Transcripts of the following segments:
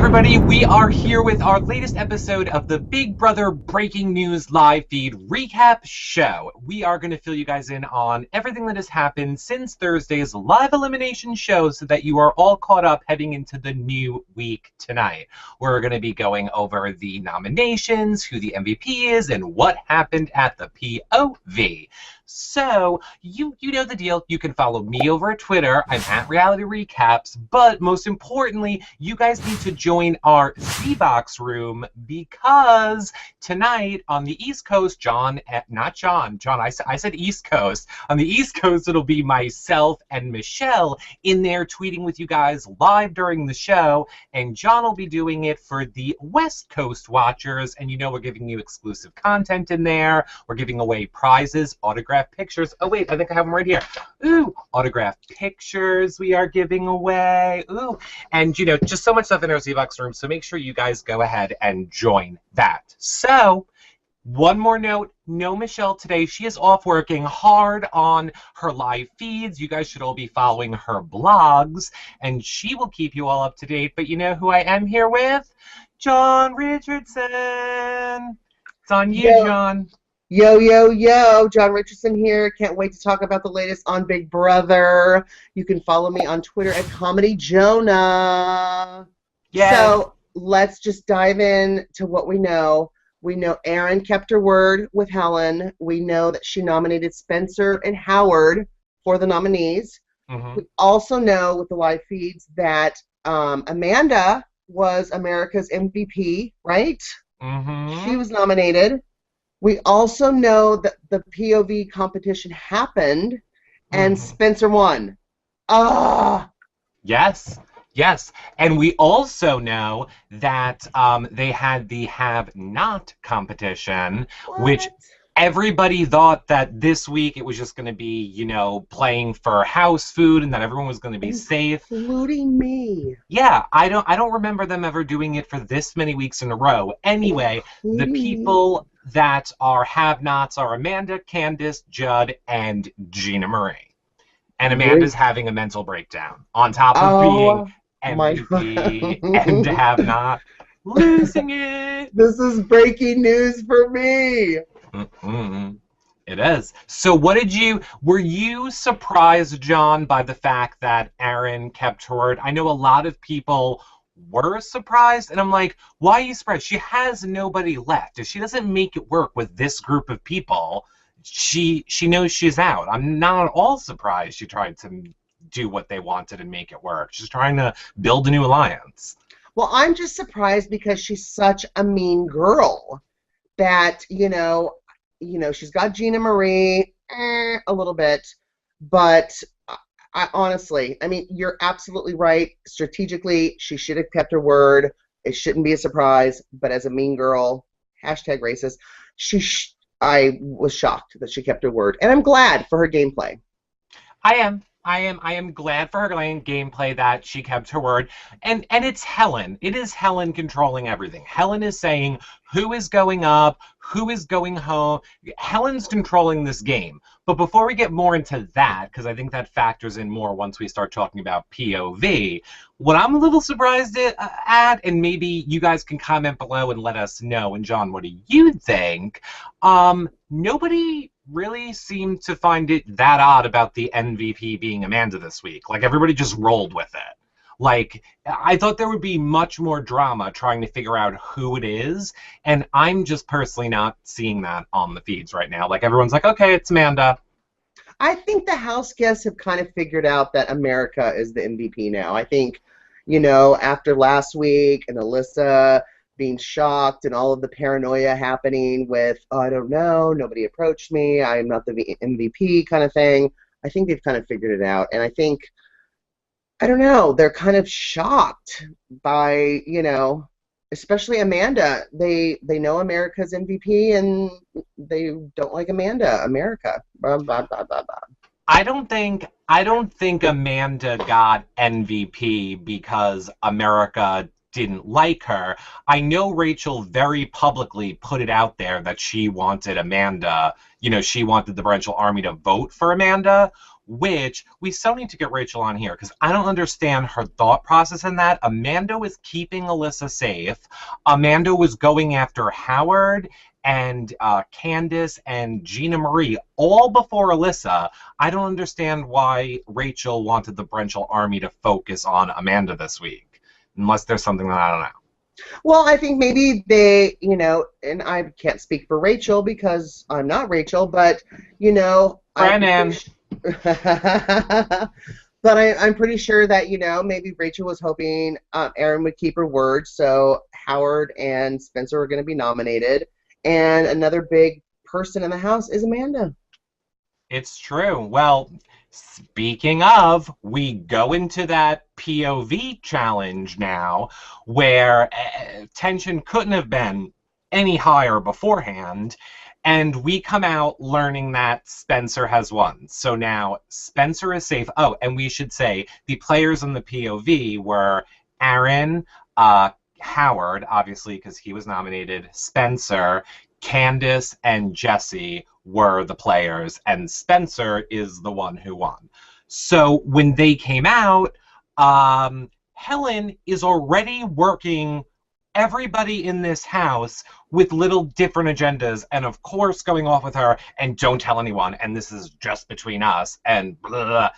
everybody, we are here with our latest episode of the Big Brother Breaking News live feed recap show. We are going to fill you guys in on everything that has happened since Thursday's live elimination show so that you are all caught up heading into the new week tonight. We're going to be going over the nominations, who the MVP is, and what happened at the POV. So, you know the deal. You can follow me over at Twitter. I'm at Reality Recaps. But most importantly, you guys need to join our Z-Box room because tonight on the East Coast, I said East Coast. On the East Coast, it'll be myself and Michelle in there tweeting with you guys live during the show. And John will be doing it for the West Coast watchers. And you know we're giving you exclusive content in there. We're giving away prizes, autographed pictures. Oh, wait, I think I have them right here. Ooh, autographed pictures we are giving away. Ooh, and, you know, just so much stuff in our Z-Box room, so make sure you guys go ahead and join that. So, one more note, no Michelle today. She is off working hard on her live feeds. You guys should all be following her blogs, and she will keep you all up to date. But you know who I am here with? Jon Richardson. It's on you, John. Yo, Jon Richardson here. Can't wait to talk about the latest on Big Brother. You can follow me on Twitter at Comedy Jonah. Yeah. So let's just dive in to what we know. We know Erin kept her word with Helen. We know that she nominated Spencer and Howard for the nominees. Mm-hmm. We also know with the live feeds that Amanda was America's MVP, right? Mm-hmm. She was nominated. We also know that the POV competition happened, and Spencer won. Yes. And we also know that they had the have-not competition, which everybody thought that this week it was just going to be, you know, playing for house food and that everyone was going to be safe. Including me. Yeah, I don't remember them ever doing it for this many weeks in a row. Anyway, the people that are have-nots are Amanda, Candace, Judd, and Gina Marie. And Amanda's having a mental breakdown on top of being MVP and have-not, losing it. This is breaking news for me. It is. So were you surprised, John, by the fact that Erin kept her word? I know a lot of people were surprised, and I'm like, why are you surprised? She has nobody left. If she doesn't make it work with this group of people, she knows she's out. I'm not at all surprised she tried to do what they wanted and make it work. She's trying to build a new alliance. Well, I'm just surprised because she's such a mean girl that, you know, she's got Gina Marie a little bit, but I honestly, I mean, you're absolutely right. Strategically, she should have kept her word. It shouldn't be a surprise, but as a mean girl, #racist, I was shocked that she kept her word, and I'm glad for her gameplay. I am glad for her gameplay that she kept her word. And it's Helen. It is Helen controlling everything. Helen is saying who is going up, who is going home. Helen's controlling this game. But before we get more into that, because I think that factors in more once we start talking about POV, what I'm a little surprised at, and maybe you guys can comment below and let us know, and John, what do you think? Nobody really seemed to find it that odd about the MVP being Amanda this week. Like, everybody just rolled with it. Like, I thought there would be much more drama trying to figure out who it is, and I'm just personally not seeing that on the feeds right now. Like, everyone's like, okay, it's Amanda. I think the house guests have kind of figured out that America is the MVP now. I think, you know, after last week and Alyssa being shocked and all of the paranoia happening with, oh, I don't know, nobody approached me, I'm not the MVP kind of thing, I think they've kind of figured it out. And I think, I don't know, they're kind of shocked by, you know, especially Amanda. They know America's MVP and they don't like America. Blah, blah, blah, blah, blah. I don't think Amanda got MVP because America didn't like her. I know Rachel very publicly put it out there that she wanted Amanda, you know, she wanted the Torrential Army to vote for Amanda, which we still need to get Rachel on here because I don't understand her thought process in that. Amanda was keeping Alyssa safe. Amanda was going after Howard and Candace and Gina Marie all before Alyssa. I don't understand why Rachel wanted the Brenchel army to focus on Amanda this week, unless there's something that I don't know. Well, I think maybe they, and I can't speak for Rachel because I'm not Rachel, but, Brennan. But I'm pretty sure that, maybe Rachel was hoping Aaron would keep her word, so Howard and Spencer were going to be nominated, and another big person in the house is Amanda. It's true. Well, speaking of, we go into that POV challenge now, where tension couldn't have been any higher beforehand, and we come out learning that Spencer has won. So now Spencer is safe. Oh, and we should say the players in the POV were Aaron, Howard, obviously, because he was nominated, Spencer, Candace, and Jesse were the players, and Spencer is the one who won. So when they came out, Helen is already working everybody in this house with little different agendas, and of course going off with her, and don't tell anyone, and this is just between us, and blah, blah.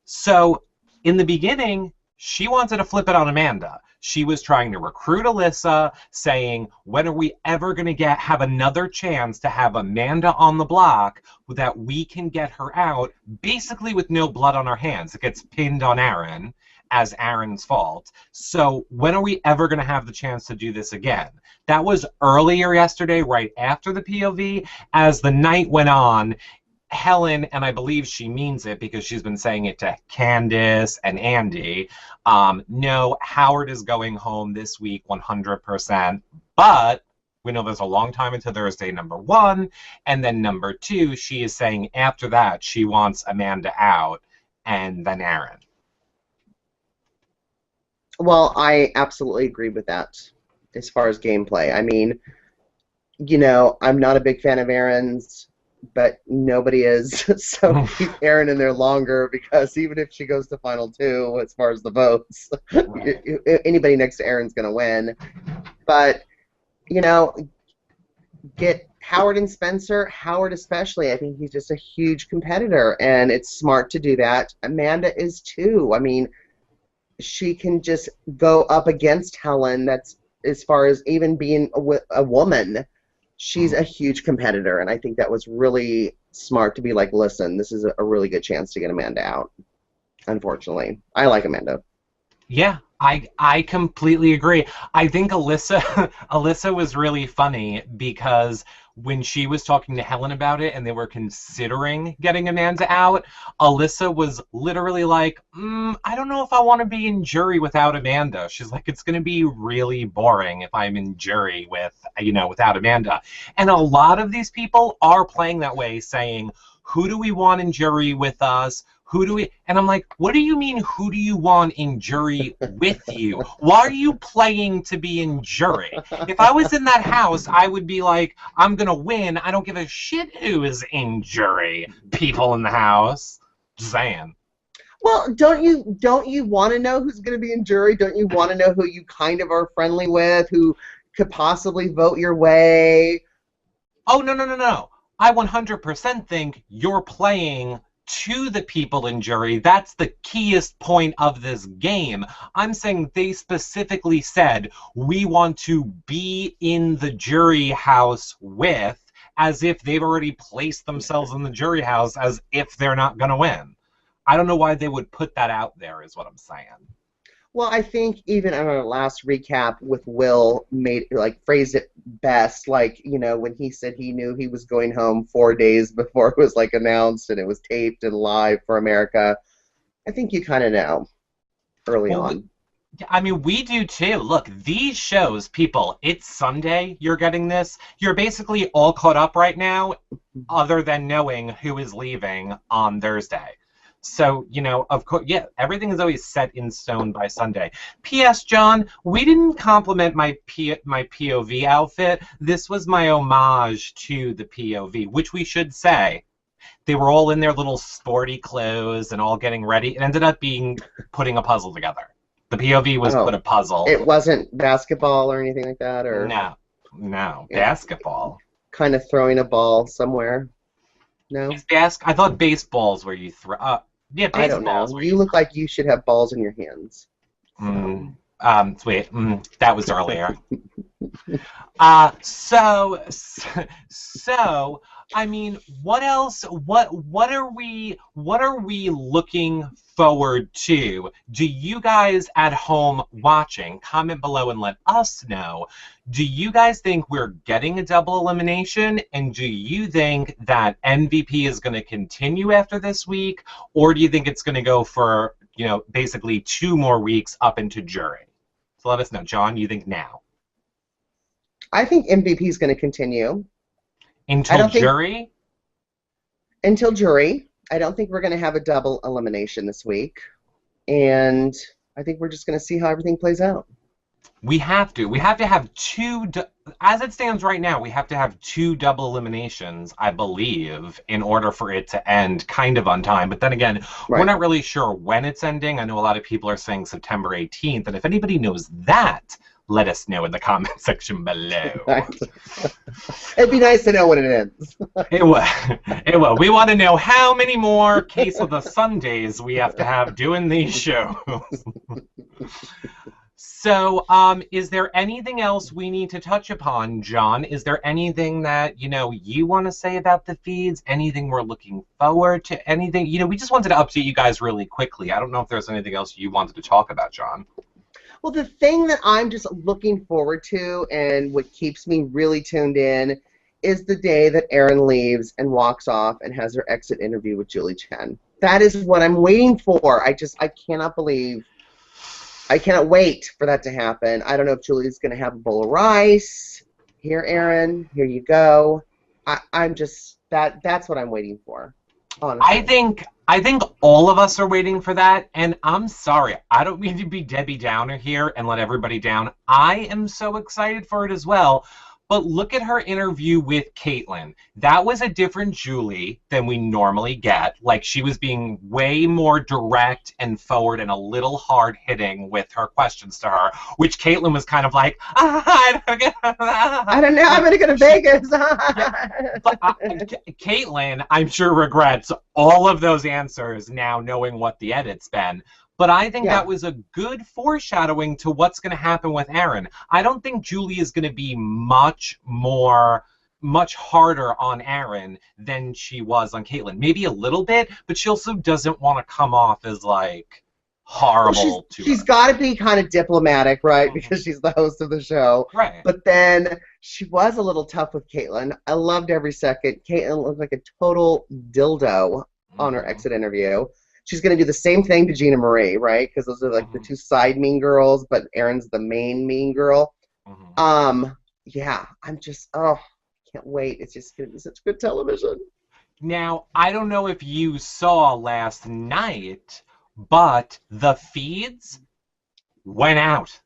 So in the beginning, she wanted to flip it on Amanda. She was trying to recruit Alyssa, saying, when are we ever going to have another chance to have Amanda on the block that we can get her out, basically with no blood on our hands? It gets pinned on Aaron as Aaron's fault. So when are we ever going to have the chance to do this again? That was earlier yesterday, right after the POV. As the night went on, Helen, and I believe she means it because she's been saying it to Candace and Andy, no, Howard is going home this week 100%, but we know there's a long time into Thursday, number one, and then number two, she is saying after that she wants Amanda out, and then Aaron. Well, I absolutely agree with that as far as gameplay. I mean, I'm not a big fan of Aaron's, but nobody is, so keep Aaron in there longer, because even if she goes to final two as far as the votes, right, anybody next to Aaron's going to win. But, get Howard and Spencer. Howard especially, I think he's just a huge competitor, and it's smart to do that. Amanda is too. I mean, she can just go up against Helen. That's as far as even being a woman. She's a huge competitor, and I think that was really smart to be like, listen, this is a really good chance to get Amanda out. Unfortunately, I like Amanda. Yeah, I completely agree. I think Alyssa was really funny because when she was talking to Helen about it and they were considering getting Amanda out, Alyssa was literally like, I don't know if I want to be in jury without Amanda. She's like, it's going to be really boring if I'm in jury without Amanda. And a lot of these people are playing that way, saying, who do we want in jury with us? And I'm like, what do you mean, who do you want in jury with you? Why are you playing to be in jury? If I was in that house, I would be like, I'm going to win. I don't give a shit who is in jury. People in the house. Just saying. Well, don't you want to know who's going to be in jury? Don't you want to know who you kind of are friendly with, who could possibly vote your way? Oh, no. I 100% think you're playing to the people in jury. That's the keyest point of this game. I'm saying they specifically said, we want to be in the jury house with, as if they've already placed themselves in the jury house, as if they're not going to win. I don't know why they would put that out there, is what I'm saying. Well, I think even on our last recap with Will phrased it best, when he said he knew he was going home 4 days before it was announced and it was taped and live for America. I think you kind of know early on. I mean, we do too. Look, these shows, people, it's Sunday, you're getting this. You're basically all caught up right now, other than knowing who is leaving on Thursday. So, of course, yeah, everything is always set in stone by Sunday. P.S. John, we didn't compliment my POV outfit. This was my homage to the POV, which we should say They were all in their little sporty clothes and all getting ready. It ended up being putting a puzzle together. The POV was put a Oh, puzzle. it wasn't basketball or anything like that, or No, yeah, basketball. kind of throwing a ball somewhere. No, I thought baseball's where you throw. Yeah, I don't baseball's know. where You you. look like you should have balls in your hands. So. Sweet. That was earlier. So, I mean, what else? What are we looking forward to? Do you guys at home watching comment below and let us know? Do you guys think we're getting a double elimination? And do you think that MVP is going to continue after this week, or do you think it's going to go for basically 2 more weeks up into jury? So let us know, John. You think now? I think MVP is going to continue. I Until don't think jury? until jury. I don't think we're going to have a double elimination this week, and I think we're just going to see how everything plays out. We have to. We have to have as it stands right now, we have to have 2 double eliminations, I believe, in order for it to end kind of on time. But then again, we're Right. not really sure when it's ending. I know a lot of people are saying September 18th, and if anybody knows that, let us know in the comment section below. It'd be nice to know when it ends. It will. It will. We want to know how many more Case of the Sundays we have to have doing these shows. So, is there anything else we need to touch upon, John? Is there anything that, you want to say about the feeds? Anything we're looking forward to? Anything, we just wanted to update you guys really quickly. I don't know if there's anything else you wanted to talk about, John. Well, the thing that I'm just looking forward to and what keeps me really tuned in is the day that Erin leaves and walks off and has her exit interview with Julie Chen. That is what I'm waiting for. I cannot wait for that to happen. I don't know if Julie's going to have a bowl of rice. Here, Erin, here you go. I'm just, that's what I'm waiting for, honestly. I think all of us are waiting for that, and I'm sorry, I don't mean to be Debbie Downer here and let everybody down. I am so excited for it as well, but look at her interview with Caitlyn. That was a different Julie than we normally get. Like, she was being way more direct and forward and a little hard-hitting with her questions to her, which Caitlyn was kind of like, I don't know, I'm going to go to Vegas. But Caitlyn, I'm sure, regrets all of those answers now knowing what the edit's been. But I think that was a good foreshadowing to what's going to happen with Erin. I don't think Julie is going to be much harder on Erin than she was on Caitlyn. Maybe a little bit, but she also doesn't want to come off as, like, horrible to her. She's got to be kind of diplomatic, right? Because she's the host of the show. Right. But then she was a little tough with Caitlyn. I loved every second. Caitlyn looked like a total dildo on her exit interview. She's going to do the same thing to Gina Marie, right? Because those are like the 2 side mean girls, but Erin's the main mean girl. Yeah, I'm just, can't wait. It's just going to be such good television. Now, I don't know if you saw last night, but the feeds went out.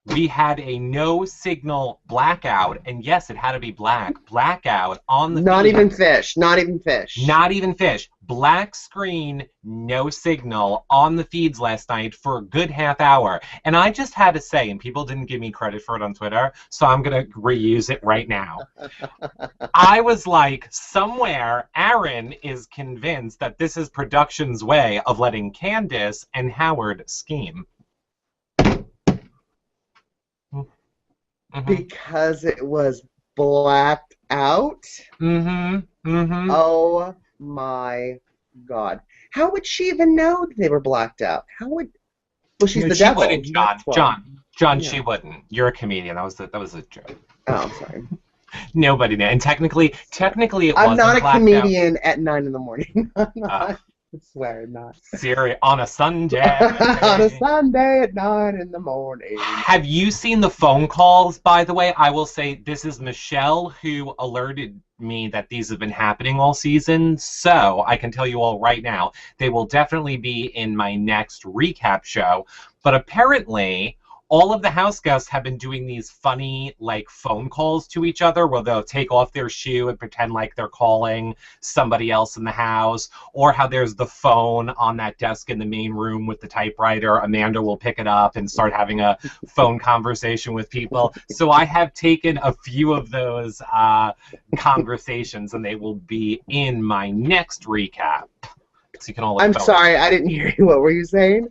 We had a no signal blackout, and yes, it had to be blackout on the Not feed. even fish. Not even fish. Not even fish. Black screen, no signal on the feeds last night for a good half hour. And I just had to say, and people didn't give me credit for it on Twitter, so I'm going to reuse it right now. I was like, somewhere, Aaron is convinced that this is production's way of letting Candace and Howard scheme. Because it was blacked out? Oh my God. How would she even know that they were blacked out? How would... Well, she's the devil. Wouldn't, John, she wouldn't. You're a comedian. That was a joke. Oh, I'm sorry. Nobody knew. And technically it wasn't I'm not a comedian out. At 9 in the morning. I'm not. I swear I'm not. Serious. On a Sunday. On a Sunday at 9 in the morning. Have you seen the phone calls, by the way? I will say this is Michelle who alerted me that these have been happening all season, so I can tell you all right now, they will definitely be in my next recap show. But apparently, all of the house guests have been doing these funny like phone calls to each other where they'll take off their shoe and pretend like they're calling somebody else in the house, or how there's the phone on that desk in the main room with the typewriter. Amanda will pick it up and start having a phone conversation with people. So I have taken a few of those conversations, and they will be in my next recap. So you can all look I'm forward. sorry, I didn't hear you. What were you saying?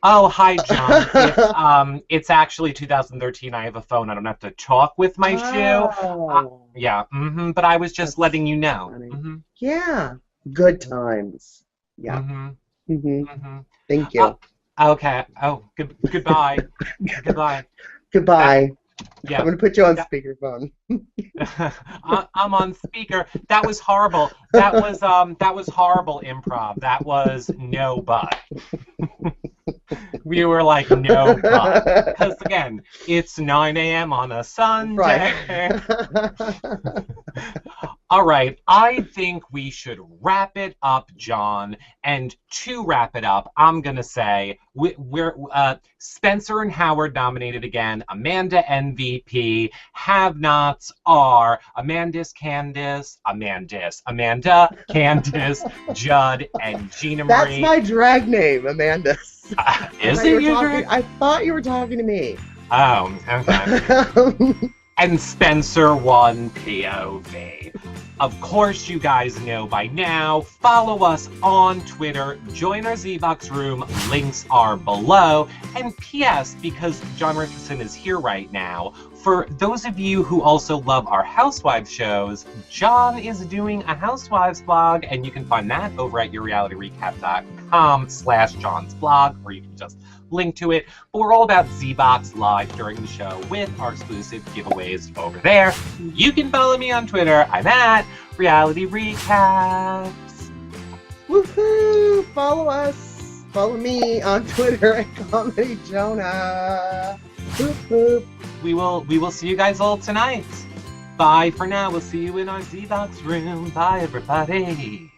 Oh, hi, John. It's actually 2013. I have a phone. I don't have to talk with my shoe. Yeah, but I was just letting you know. Yeah, good times. Yeah. Thank you. Okay. Oh, goodbye. Goodbye. Goodbye. Yeah. I'm going to put you on speakerphone. I'm on speaker. That was horrible. That was horrible improv. That was no but. We were like, no but. Because again, it's 9 a.m. on a Sunday. Right. All right, I think we should wrap it up, John. And to wrap it up, I'm going to say we're Spencer and Howard nominated again. Amanda MVP. Have-nots are Amanda, Candace, Judd, and Gina Marie. That's my drag name, Amanda. Is it your drag? I thought you were talking to me. Oh, okay. And Spencer won POV. Of course, you guys know by now. Follow us on Twitter. Join our Z-Box room. Links are below. And P.S., because John Richardson is here right now, for those of you who also love our Housewives shows, John is doing a Housewives blog, and you can find that over at yourrealityrecap.com/John's blog, or you can just link to it. But we're all about Z-Box live during the show with our exclusive giveaways over there. You can follow me on Twitter. I'm at Reality Recaps. Woohoo! Follow us. Follow me on Twitter at Comedy Jonah. Boop, boop. We will see you guys all tonight. Bye for now. We'll see you in our Z-Box room. Bye, everybody.